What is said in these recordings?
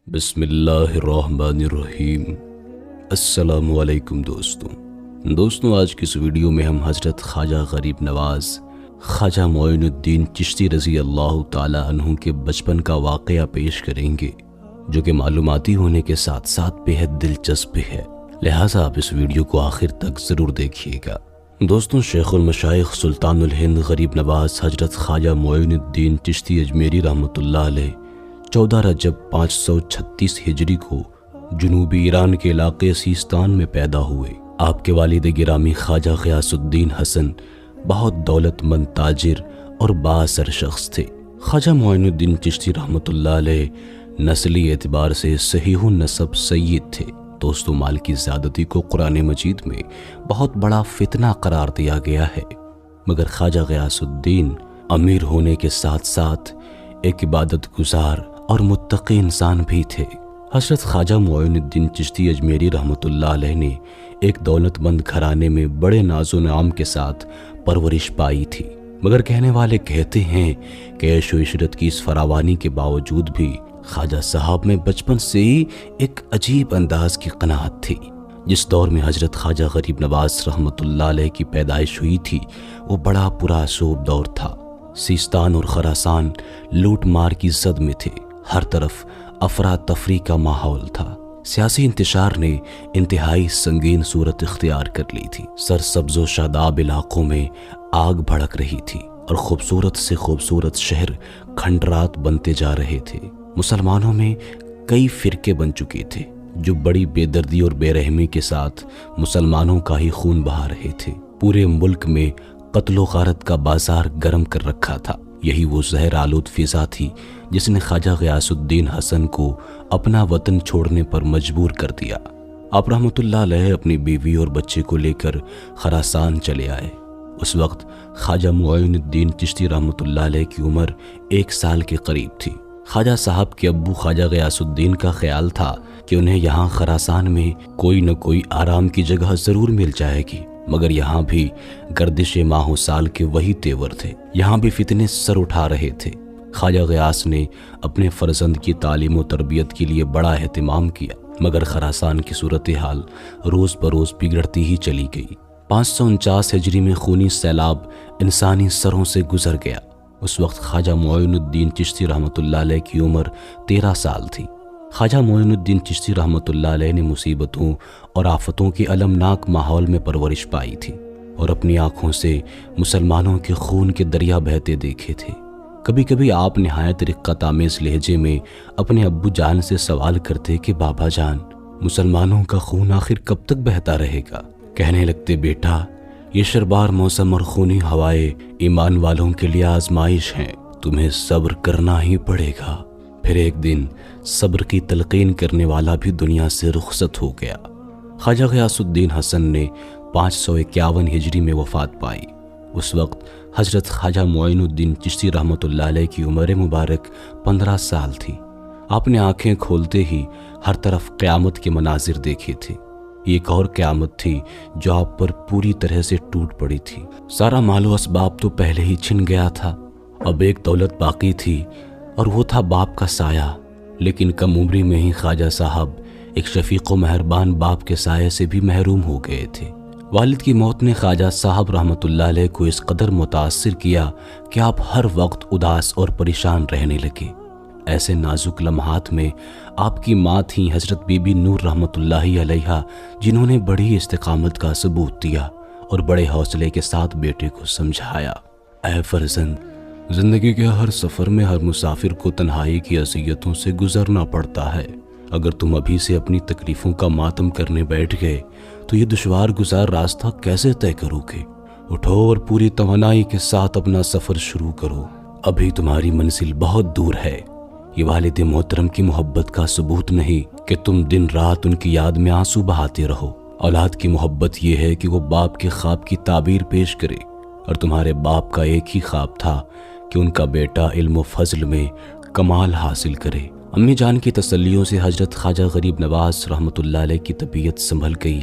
بسم اللہ الرحمن الرحیم۔ السلام علیکم دوستوں آج کی اس ویڈیو میں ہم حضرت خواجہ غریب نواز خواجہ معین الدین چشتی رضی اللہ تعالی عنہ کے بچپن کا واقعہ پیش کریں گے، جو کہ معلوماتی ہونے کے ساتھ ساتھ بہت دلچسپ ہے، لہٰذا آپ اس ویڈیو کو آخر تک ضرور دیکھیے گا۔ دوستوں، شیخ المشائخ سلطان الہند غریب نواز حضرت خواجہ معین الدین چشتی اجمیری رحمۃ اللہ علیہ 14 رجب 536 ہجری کو جنوبی ایران کے علاقے سیستان میں پیدا ہوئے۔ آپ کے والد گرامی خواجہ غیاث الدین حسن بہت دولت مند تاجر اور بااثر شخص تھے۔ خواجہ معین الدین چشتی رحمۃ اللہ علیہ نسلی اعتبار سے صحیح النسب سید تھے۔ دوستوں، مال کی زیادتی کو قرآن مجید میں بہت بڑا فتنہ قرار دیا گیا ہے، مگر خواجہ غیاث الدین امیر ہونے کے ساتھ ساتھ ایک عبادت گزار اور متقی انسان بھی تھے۔ حضرت خواجہ معین الدین چشتی اجمیری رحمۃ اللہ علیہ نے ایک دولت مند گھرانے میں بڑے ناز و نعام کے ساتھ پرورش پائی تھی، مگر کہنے والے کہتے ہیں کہ عیش و عشرت کی اس فراوانی کے باوجود بھی خواجہ صاحب میں بچپن سے ہی ایک عجیب انداز کی قناعت تھی۔ جس دور میں حضرت خواجہ غریب نواز رحمۃ اللہ علیہ کی پیدائش ہوئی تھی، وہ بڑا پرآشوب دور تھا۔ سیستان اور خراسان لوٹ مار کی زد میں تھے، ہر طرف افراتفری کا ماحول تھا۔ سیاسی انتشار نے انتہائی سنگین صورت اختیار کر لی تھی۔ سرسبز و شاداب علاقوں میں آگ بھڑک رہی تھی اور خوبصورت سے خوبصورت شہر کھنڈرات بنتے جا رہے تھے۔ مسلمانوں میں کئی فرقے بن چکے تھے جو بڑی بے دردی اور بے رحمی کے ساتھ مسلمانوں کا ہی خون بہا رہے تھے۔ پورے ملک میں قتل و غارت کا بازار گرم کر رکھا تھا۔ یہی وہ زہر آلود فضا تھی جس نے خواجہ غیاث الدین حسن کو اپنا وطن چھوڑنے پر مجبور کر دیا۔ آپ رحمۃ اللہ علیہ اپنی بیوی اور بچے کو لے کر خراسان چلے آئے۔ اس وقت خواجہ معین الدین چشتی رحمۃ اللہ علیہ کی عمر 1 سال کے قریب تھی۔ خواجہ صاحب کے ابو خواجہ غیاث الدین کا خیال تھا کہ انہیں یہاں خراسان میں کوئی نہ کوئی آرام کی جگہ ضرور مل جائے گی، مگر یہاں بھی گردش ماہ و سال کے وہی تیور تھے، یہاں بھی فتنے سر اٹھا رہے تھے۔ خواجہ غیاث نے اپنے فرزند کی تعلیم و تربیت کے لیے بڑا اہتمام کیا، مگر خراسان کی صورتحال روز بروز بگڑتی ہی چلی گئی۔ 549 ہجری میں خونی سیلاب انسانی سروں سے گزر گیا۔ اس وقت خواجہ معین الدین چشتی رحمۃ اللہ علیہ کی عمر 13 سال تھی۔ خواجہ معین الدین چشتی رحمۃ اللہ علیہ نے مصیبتوں اور آفتوں کے المناک ماحول میں پرورش پائی تھی اور اپنی آنکھوں سے مسلمانوں کے خون کے دریا بہتے دیکھے تھے۔ کبھی کبھی آپ نہایت رقت آمیز لہجے میں اپنے ابو جان سے سوال کرتے کہ بابا جان، مسلمانوں کا خون آخر کب تک بہتا رہے گا؟ کہنے لگتے، بیٹا، یہ شربار موسم اور خونی ہوائیں ایمان والوں کے لیے آزمائش ہیں، تمہیں صبر کرنا ہی پڑے گا۔ پھر ایک دن صبر کی تلقین کرنے والا بھی دنیا سے رخصت ہو گیا۔ خواجہ غیاث الدین حسن نے 551 ہجری میں وفات پائی۔ اس وقت حضرت خواجہ معین الدین چشتی رحمۃ اللہ علیہ کی عمر مبارک 15 سال تھی۔ آپ نے آنکھیں کھولتے ہی ہر طرف قیامت کے مناظر دیکھے تھے۔ یہ ایک اور قیامت تھی جو آپ پر پوری طرح سے ٹوٹ پڑی تھی۔ سارا مال و اسباب تو پہلے ہی چھن گیا تھا، اب ایک دولت باقی تھی اور وہ تھا باپ کا سایہ۔ لیکن کم عمری میں ہی خواجہ صاحب ایک شفیق و مہربان باپ کے سائے سے بھی محروم ہو گئے تھے۔ والد کی موت نے خواجہ صاحب رحمۃ اللہ علیہ کو اس قدر متاثر کیا کہ آپ ہر وقت اداس اور پریشان رہنے لگے۔ ایسے نازک لمحات میں آپ کی ماں تھیں حضرت بی بی نور رحمۃ اللہ علیہا، جنہوں نے بڑی استقامت کا ثبوت دیا اور بڑے حوصلے کے ساتھ بیٹے کو سمجھایا، اے فرزند، زندگی کے ہر سفر میں ہر مسافر کو تنہائی کی اذیتوں سے گزرنا پڑتا ہے۔ اگر تم ابھی سے اپنی تکلیفوں کا ماتم کرنے بیٹھ گئے تو یہ دشوار گزار راستہ کیسے طے کرو گے؟ اٹھو اور پوری توانائی کے ساتھ اپنا سفر شروع کرو، ابھی تمہاری منزل بہت دور ہے۔ یہ والد محترم کی محبت کا ثبوت نہیں کہ تم دن رات ان کی یاد میں آنسو بہاتے رہو۔ اولاد کی محبت یہ ہے کہ وہ باپ کے خواب کی تعبیر پیش کرے، اور تمہارے باپ کا ایک ہی خواب تھا کہ ان کا بیٹا علم و فضل میں کمال حاصل کرے۔ امی جان کی تسلیوں سے حضرت خواجہ غریب نواز رحمۃ اللہ علیہ کی طبیعت سنبھل گئی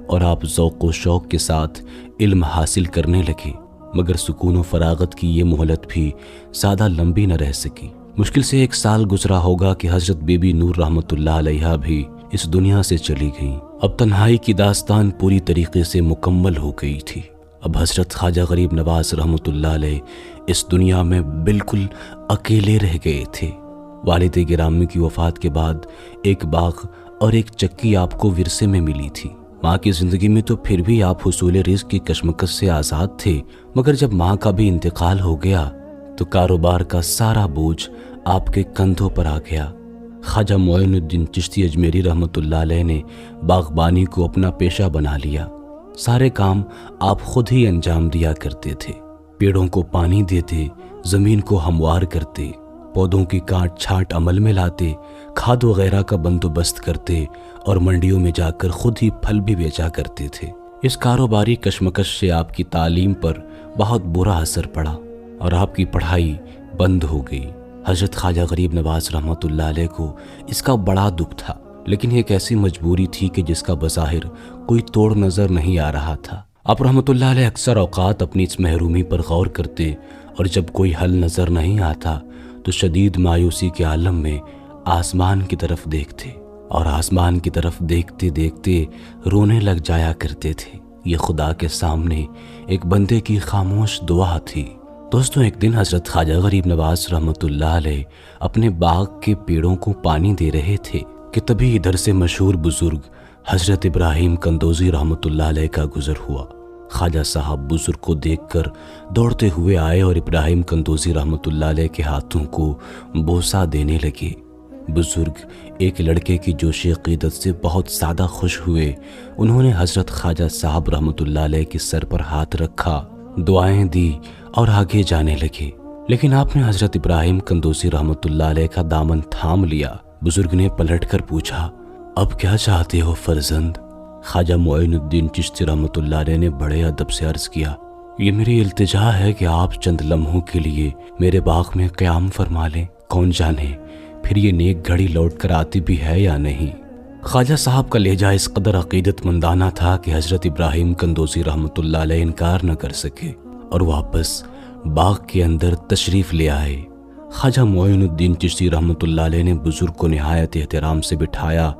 اور آپ ذوق و شوق کے ساتھ علم حاصل کرنے لگے، مگر سکون و فراغت کی یہ مہلت بھی زیادہ لمبی نہ رہ سکی۔ مشکل سے 1 سال گزرا ہوگا کہ حضرت بی بی نور رحمۃ اللہ علیہا بھی اس دنیا سے چلی گئیں۔ اب تنہائی کی داستان پوری طریقے سے مکمل ہو گئی تھی۔ اب حضرت خواجہ غریب نواز رحمۃ اللہ علیہ اس دنیا میں بالکل اکیلے رہ گئے تھے۔ والد گرامی کی وفات کے بعد ایک باغ اور ایک چکی آپ کو ورثے میں ملی تھی۔ ماں کی زندگی میں تو پھر بھی آپ حصول رزق کی کشمکش سے آزاد تھے، مگر جب ماں کا بھی انتقال ہو گیا تو کاروبار کا سارا بوجھ آپ کے کندھوں پر آ گیا۔ خواجہ معین الدین چشتی اجمیری رحمۃ اللہ علیہ نے باغبانی کو اپنا پیشہ بنا لیا۔ سارے کام آپ خود ہی انجام دیا کرتے تھے۔ پیڑوں کو پانی دیتے، زمین کو ہموار کرتے، پودوں کی کاٹ چھانٹ عمل میں لاتے، کھاد وغیرہ کا بندوبست کرتے اور منڈیوں میں جا کر خود ہی پھل بھی بیچا کرتے تھے۔ اس کاروباری کشمکش سے آپ کی تعلیم پر بہت برا اثر پڑا اور آپ کی پڑھائی بند ہو گئی۔ حضرت خواجہ غریب نواز رحمۃ اللہ علیہ کو اس کا بڑا دکھ تھا، لیکن ایک ایسی مجبوری تھی کہ جس کا بظاہر کوئی توڑ نظر نہیں آ رہا تھا۔ آپ رحمۃ اللہ علیہ اکثر اوقات اپنی اس محرومی پر غور کرتے اور جب کوئی حل نظر نہیں آتا تو شدید مایوسی کے عالم میں آسمان کی طرف دیکھتے اور آسمان کی طرف دیکھتے دیکھتے رونے لگ جایا کرتے تھے۔ یہ خدا کے سامنے ایک بندے کی خاموش دعا تھی۔ دوستوں، ایک دن حضرت خواجہ غریب نواز رحمۃ اللہ علیہ اپنے باغ کے پیڑوں کو پانی دے رہے تھے کہ تبھی ادھر سے مشہور بزرگ حضرت ابراہیم کندوزی رحمۃ اللہ علیہ کا گزر ہوا۔ خواجہ صاحب بزرگ کو دیکھ کر دوڑتے ہوئے آئے اور ابراہیم کندوزی رحمۃ اللہ علیہ کے ہاتھوں کو بوسہ دینے لگے۔ بزرگ ایک لڑکے کی جوش عقیدت سے بہت زیادہ خوش ہوئے۔ انہوں نے حضرت خواجہ صاحب رحمۃ اللہ علیہ کے سر پر ہاتھ رکھا، دعائیں دی اور آگے جانے لگے، لیکن آپ نے حضرت ابراہیم کندوزی رحمۃ اللہ علیہ کا دامن تھام لیا۔ بزرگ نے پلٹ کر پوچھا، اب کیا چاہتے ہو فرزند؟ خواجہ معین الدین چشتی رحمۃ اللہ علیہ نے بڑے ادب سے عرض کیا، یہ میری التجا ہے کہ آپ چند لمحوں کے لیے میرے باغ میں قیام فرما لیں، کون جانے پھر یہ نیک گھڑی لوٹ کر آتی بھی ہے یا نہیں۔ خواجہ صاحب کا لہجہ اس قدر عقیدت مندانہ تھا کہ حضرت ابراہیم کندوزی رحمۃ اللہ علیہ انکار نہ کر سکے اور واپس باغ کے اندر تشریف لے آئے۔ خواجہ معین الدین چشتی رحمۃ اللہ علیہ نے بزرگ کو نہایت احترام سے بٹھایا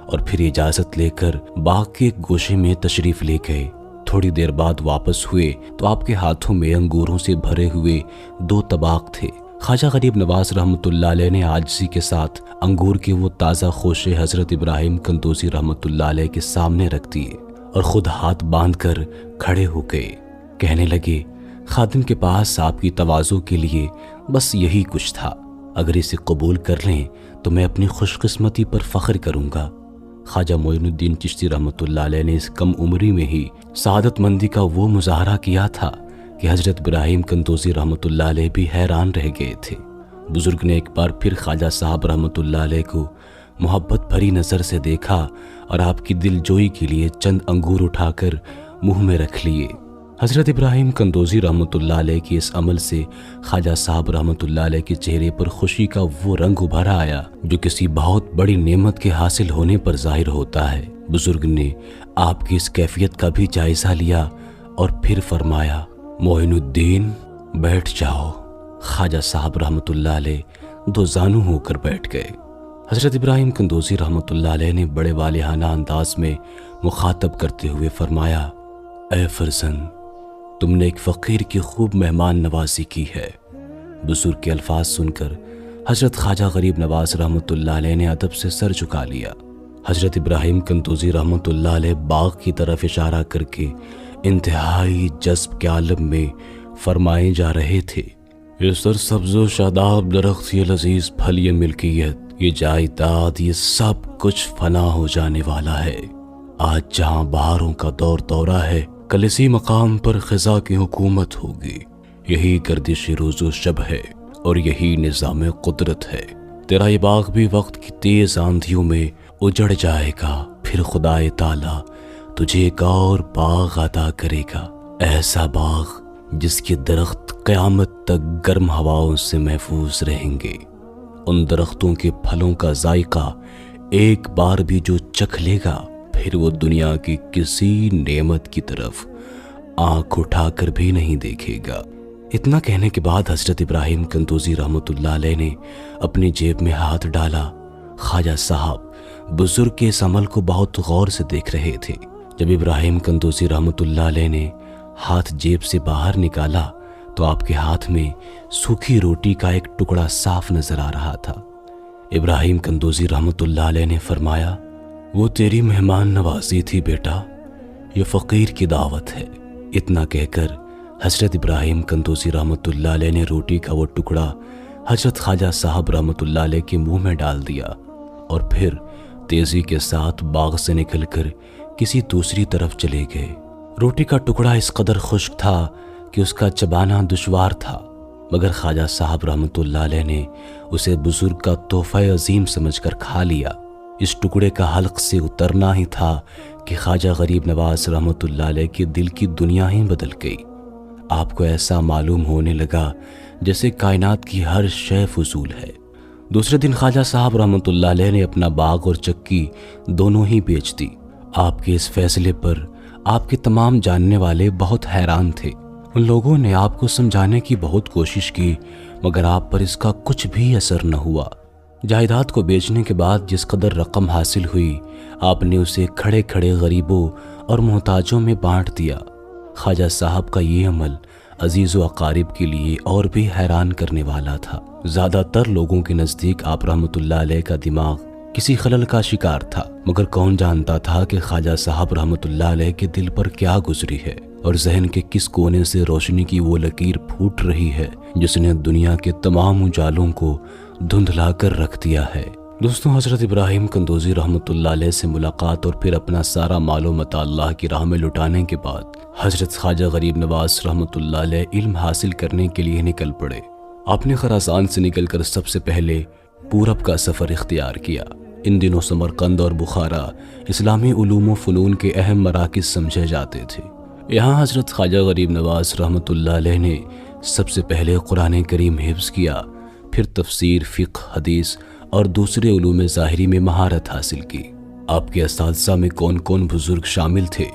اور پھر اجازت لے کر باغ کے ایک گوشے میں تشریف لے گئے۔ تھوڑی دیر بعد واپس ہوئے تو آپ کے ہاتھوں میں انگوروں سے بھرے ہوئے 2 طباق تھے۔ خواجہ غریب نواز رحمۃ اللہ علیہ نے عاجزی کے ساتھ انگور کے وہ تازہ خوشے حضرت ابراہیم کندوزی رحمۃ اللہ علیہ کے سامنے رکھ دیے اور خود ہاتھ باندھ کر کھڑے ہو گئے۔ کہنے لگے، خادم کے پاس آپ کی تواضع کے لیے بس یہی کچھ تھا، اگر اسے قبول کر لیں تو میں اپنی خوش قسمتی پر فخر کروں گا۔ خواجہ معین الدین چشتی رحمۃ اللہ علیہ نے اس کم عمری میں ہی سعادت مندی کا وہ مظاہرہ کیا تھا کہ حضرت ابراہیم کندوزی رحمۃ اللہ علیہ بھی حیران رہ گئے تھے۔ بزرگ نے ایک بار پھر خواجہ صاحب رحمۃ اللہ علیہ کو محبت بھری نظر سے دیکھا اور آپ کی دل جوئی کے لیے چند انگور اٹھا کر منہ میں رکھ لیے۔ حضرت ابراہیم کندوزی رحمۃ اللہ علیہ کی اس عمل سے خواجہ صاحب رحمۃ اللہ علیہ کے چہرے پر خوشی کا وہ رنگ ابھر آیا جو کسی بہت بڑی نعمت کے حاصل ہونے پر ظاہر ہوتا ہے۔ بزرگ نے آپ کی اس کیفیت کا بھی جائزہ لیا اور پھر فرمایا، معین الدین بیٹھ جاؤ۔ خواجہ صاحب رحمۃ اللہ علیہ 2 زانو ہو کر بیٹھ گئے۔ حضرت ابراہیم کندوزی رحمۃ اللہ علیہ نے بڑے والہانہ انداز میں مخاطب کرتے ہوئے فرمایا، اے فرزند، تم نے ایک فقیر کی خوب مہمان نوازی کی ہے۔ بزرگ کے الفاظ سن کر حضرت خواجہ غریب نواز رحمۃ اللہ علیہ نے ادب سے سر جھکا لیا۔ حضرت ابراہیم کندوزی رحمۃ اللہ علیہ باغ کی طرف اشارہ کر کے انتہائی جذب کے عالم میں فرمائے جا رہے تھے، یہ سرسبز و شاداب درخت، یہ لذیذ پھل، یہ ملکیت، یہ جائیداد، یہ سب کچھ فنا ہو جانے والا ہے۔ آج جہاں بہاروں کا دور دورہ ہے، کل اسی مقام پر خزاں کی حکومت ہوگی۔ یہی گردش روز و شب ہے اور یہی نظام قدرت ہے۔ تیرا یہ باغ بھی وقت کی تیز آندھیوں میں اجڑ جائے گا، پھر خدائے تعالیٰ تجھے ایک اور باغ عطا کرے گا، ایسا باغ جس کے درخت قیامت تک گرم ہواؤں سے محفوظ رہیں گے۔ ان درختوں کے پھلوں کا ذائقہ ایک بار بھی جو چکھ لے گا، پھر وہ دنیا کی کسی نعمت کی طرف آنکھ اٹھا کر بھی نہیں دیکھے گا۔ اتنا کہنے کے بعد حضرت ابراہیم قندوزی رحمۃ اللہ علیہ نے اپنی جیب میں ہاتھ ڈالا۔ خواجہ صاحب بزرگ کے اس عمل کو بہت غور سے دیکھ رہے تھے۔ جب ابراہیم قندوزی رحمۃ اللہ علیہ نے ہاتھ جیب سے باہر نکالا تو آپ کے ہاتھ میں سوکھی روٹی کا ایک ٹکڑا صاف نظر آ رہا تھا۔ ابراہیم قندوزی رحمۃ اللہ علیہ نے فرمایا، وہ تیری مہمان نوازی تھی بیٹا، یہ فقیر کی دعوت ہے۔ اتنا کہہ کر حضرت ابراہیم قندوزی رحمۃ اللہ علیہ نے روٹی کا وہ ٹکڑا حضرت خواجہ صاحب رحمۃ اللہ علیہ کے منہ میں ڈال دیا اور پھر تیزی کے ساتھ باغ سے نکل کر کسی دوسری طرف چلے گئے۔ روٹی کا ٹکڑا اس قدر خشک تھا کہ اس کا چبانا دشوار تھا، مگر خواجہ صاحب رحمۃ اللہ علیہ نے اسے بزرگ کا تحفہ عظیم سمجھ کر کھا لیا۔ اس ٹکڑے کا حلق سے اترنا ہی تھا کہ خواجہ غریب نواز رحمۃ اللہ علیہ کے دل کی دنیا ہی بدل گئی۔ آپ کو ایسا معلوم ہونے لگا جیسے کائنات کی ہر شے فضول ہے۔ دوسرے دن خواجہ صاحب رحمۃ اللہ علیہ نے اپنا باغ اور چکی دونوں ہی بیچ دی۔ آپ کے اس فیصلے پر آپ کے تمام جاننے والے بہت حیران تھے۔ ان لوگوں نے آپ کو سمجھانے کی بہت کوشش کی، مگر آپ پر اس کا کچھ بھی اثر نہ ہوا۔ جائیداد کو بیچنے کے بعد جس قدر رقم حاصل ہوئی، آپ نے اسے کھڑے کھڑے غریبوں اور محتاجوں میں بانٹ دیا۔ خواجہ صاحب کا یہ عمل عزیز و اقارب کے لیے اور بھی حیران کرنے والا تھا۔ زیادہ تر لوگوں کے نزدیک آپ رحمۃ اللہ علیہ کا دماغ کسی خلل کا شکار تھا، مگر کون جانتا تھا کہ خواجہ صاحب رحمۃ اللہ علیہ کے دل پر کیا گزری ہے اور ذہن کے کس کونے سے روشنی کی وہ لکیر پھوٹ رہی ہے جس نے دنیا کے تمام اجالوں کو دھندلا کر رکھ دیا ہے۔ دوستوں، حضرت ابراہیم قندوزی رحمۃ اللہ علیہ سے ملاقات اور پھر اپنا سارا مال و متاع اللہ کی راہ میں لٹانے کے بعد حضرت خواجہ غریب نواز رحمۃ اللہ علیہ علم حاصل کرنے کے لیے نکل پڑے۔ آپ نے خراسان سے نکل کر سب سے پہلے پورب کا سفر اختیار کیا۔ ان دنوں سمرقند اور بخارا اسلامی علوم و فنون کے اہم مراکز سمجھے جاتے تھے۔ یہاں حضرت خواجہ غریب نواز رحمۃ اللہ علیہ نے سب سے پہلے قرآن کریم حفظ کیا، پھر تفسیر، فقہ، حدیث اور دوسرے علوم ظاہری میں مہارت حاصل کی۔ آپ کے اساتذہ میں کون کون بزرگ شامل تھے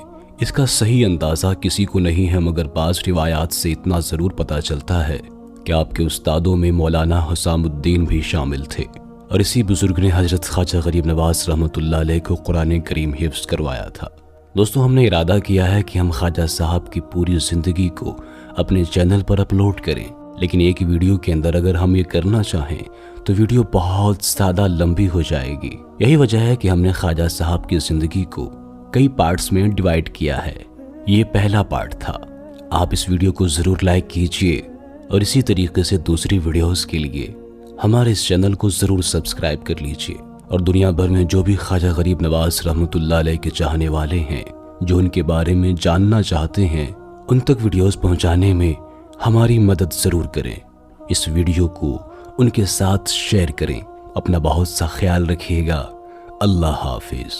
اس کا صحیح اندازہ کسی کو نہیں ہے، مگر بعض روایات سے اتنا ضرور پتہ چلتا ہے کہ آپ کے استادوں میں مولانا حسام الدین بھی شامل تھے، اور اسی بزرگ نے حضرت خواجہ غریب نواز رحمۃ اللہ علیہ کو قرآن کریم حفظ کروایا تھا۔ دوستوں، ہم نے ارادہ کیا ہے کہ ہم خواجہ صاحب کی پوری زندگی کو اپنے چینل پر اپلوڈ کریں، لیکن ایک ویڈیو کے اندر اگر ہم یہ کرنا چاہیں تو ویڈیو بہت زیادہ لمبی ہو جائے گی۔ یہی وجہ ہے کہ ہم نے خواجہ صاحب کی زندگی کو کئی پارٹس میں ڈیوائیڈ کیا ہے۔ یہ پہلا پارٹ تھا۔ آپ اس ویڈیو کو ضرور لائک کیجئے اور اسی طریقے سے دوسری ویڈیوز کے لیے ہمارے اس چینل کو ضرور سبسکرائب کر لیجئے، اور دنیا بھر میں جو بھی خواجہ غریب نواز رحمۃ اللہ علیہ کے چاہنے والے ہیں، جو ان کے بارے میں جاننا چاہتے ہیں، ان تک ویڈیوز پہنچانے میں ہماری مدد ضرور کریں۔ اس ویڈیو کو ان کے ساتھ شیئر کریں۔ اپنا بہت سا خیال رکھیے گا۔ اللہ حافظ۔